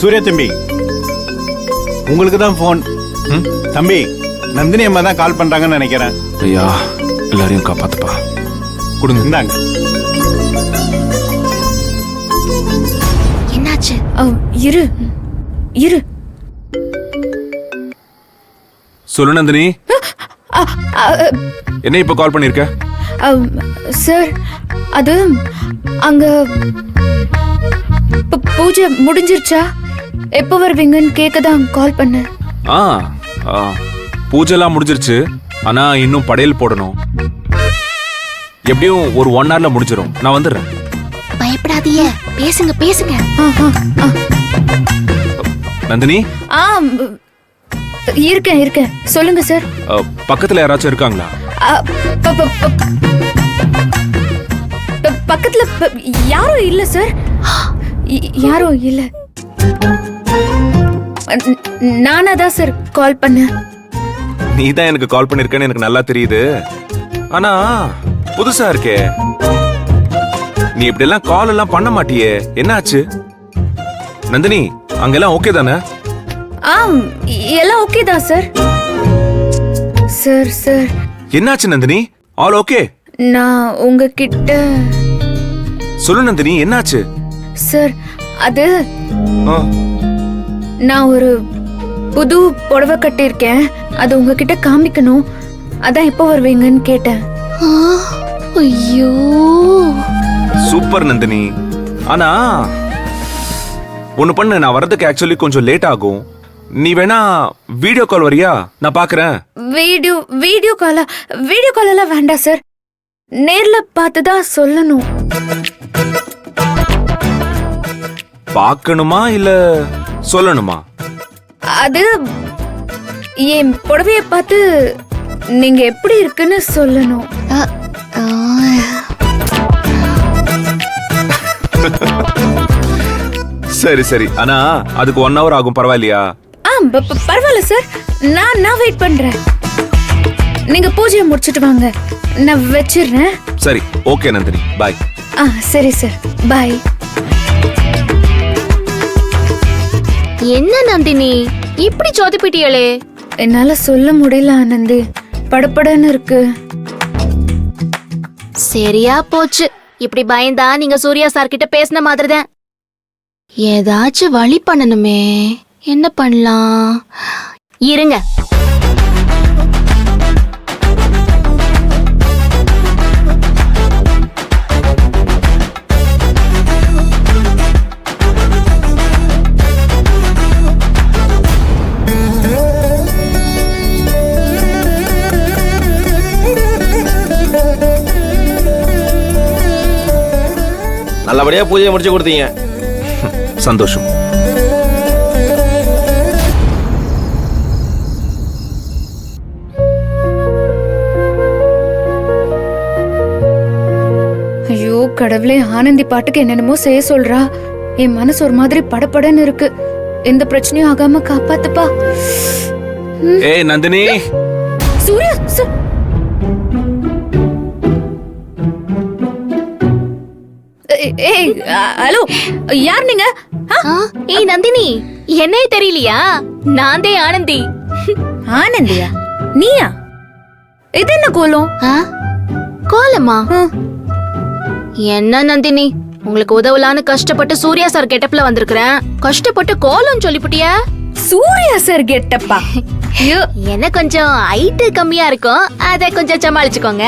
சூர்யா தம்பி, உங்களுக்கு தான் ஃபோன். தம்பி, நந்தினி அம்மா தான் கால் பண்றாங்கன்னு நினைக்கிறேன். ஐயா, எல்லாரையும் காப்பாத்துப்பா. கொடுங்க. இந்தாங்க. என்னாச்சு? இரு இரு. சொல்லு நந்தினி. என்ன இப்ப கால் பண்ணிருக்க? சார், அது அங்க பூஜை முடிஞ்சிருச்சா? எப்போ வருவீங்கன்னு கேட்க தான் கால் பண்ணேன். பூஜைலாம் முடிஞ்சிருச்சு. ஆனா இன்னும் படையல் போடணும். எப்படியும் ஒரு 1 hourல முடிஞ்சிரும். நான் வந்துடுறேன். பயப்படாதீங்க, பேசுங்க பேசுங்க. நந்தினி. இருக்கேன். சொல்லுங்க சார். பக்கத்துல யாராச்சும் இருக்காங்களா? பக்கத்துல யாரும் இல்ல சார். யாரும் இல்ல. நானா தான் சார் கால் பண்ணேன். நீ தான் எனக்கு கால் பண்ணிருக்கேன்னு எனக்கு நல்லா தெரியுது. ஆனா புதுசா இருக்கே. நீ இப்படி எல்லாம் கால் எல்லாம் பண்ண மாட்டியே, என்னாச்சு? நந்தினி, அங்கெல்லாம் ஓகே தானே? எல்லாம் ஓகே தான் சார். சார் என்னாச்சு நந்தினி? All okay? நான் உங்ககிட்ட சொல்லு நந்தினி, என்னாச்சு? சார், அது நான் ஒரு புது புடவை கட்டியிருக்கேன். அது உங்ககிட்ட காமிக்கணும். அதான் எப்போ வருவீங்கன்னு கேட்டேன். ஐயோ, சூப்பர் நந்தினி. ஆனா ஒண்ணு பண்ணு, நான் வரதுக்கு ஆக்சுவலி கொஞ்சம் லேட் ஆகும். நீ வேணா வீடியோ கால் வரியா? நான் பாக்குறேன். வீடியோ கால் எல்லாம் வேண்டாம் சார். நேர்ல பார்த்துதான் சொல்லணும். பார்க்கணுமா இல்ல சொல்லணுமா? அது என் புடவைய பார்த்து நீங்க எப்படி இருக்குன்னு சொல்லணும். சரி. ஆனா அதுக்கு 1 hour ஆகும், பரவாயில்லையா? பரவாயில்ல சார். நான் வெயிட் பண்றேன். நீங்க பூஜையை முடிச்சிட்டு வாங்க, நான் வச்சிடுறேன். சரி, ஓகே நந்தினி, பாய். சரி சார், பாய். என்ன நந்தினி இப்படி சொதப்பிட்டியளே? என்னால சொல்ல முடியல ஆனந்தி. படபடன்னு இருக்கு. சரியா போச்சு. இப்படி பயந்தா நீங்க சூர்யா சார் கிட்ட பேசின மாதிரிதான். ஏதாச்சும் வழி பண்ணணுமே. என்ன பண்ணலாம்? இருங்க. நல்லபடியா பூஜையை முடிச்சு கொடுத்தீங்க. சந்தோஷம். ஐயோ கடவுளே, ஆனந்தி பாட்டுக்கு என்னென்னமோ செய்ய சொல்றா. என் மனசு ஒரு மாதிரி படபடன்னு இருக்கு. எந்த பிரச்சனையும் ஆகாம காப்பாத்துப்பா. ஏய் நந்தினி. சூர்யா ஏய், ஹலோ, யார் நீங்க? ஏய் நந்தினி, என்னே தெரியலையா? நான்தே ஆனந்தி. ஆனந்தியா? நீயா? இது என்ன கோலம்? கோலமா? என்ன நந்தினி, உங்களுக்கு உதவலான்னு கஷ்டப்பட்டு சூர்யா சார் கெட்டப்ல வந்திருக்கிறேன். கஷ்டப்பட்டு கோலம் சொல்லிப்புட்டியா? சூர்யா சார் கெட்டப்பா? என்ன கொஞ்சம் ஹைட் கம்மியா இருக்கும், அத கொஞ்சம் சமாளிச்சுக்கோங்க.